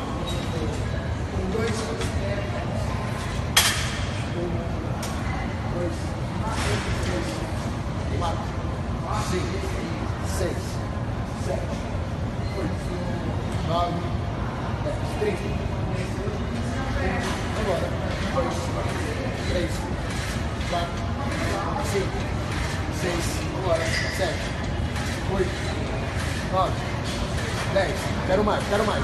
Um, dois. Um, dois, três, quatro, cinco, seis, sete, oito, nove, 10, 30. Agora. 2, 3, 4, 5, 6, agora. 7, 8, 9, 10. Quero mais, quero mais.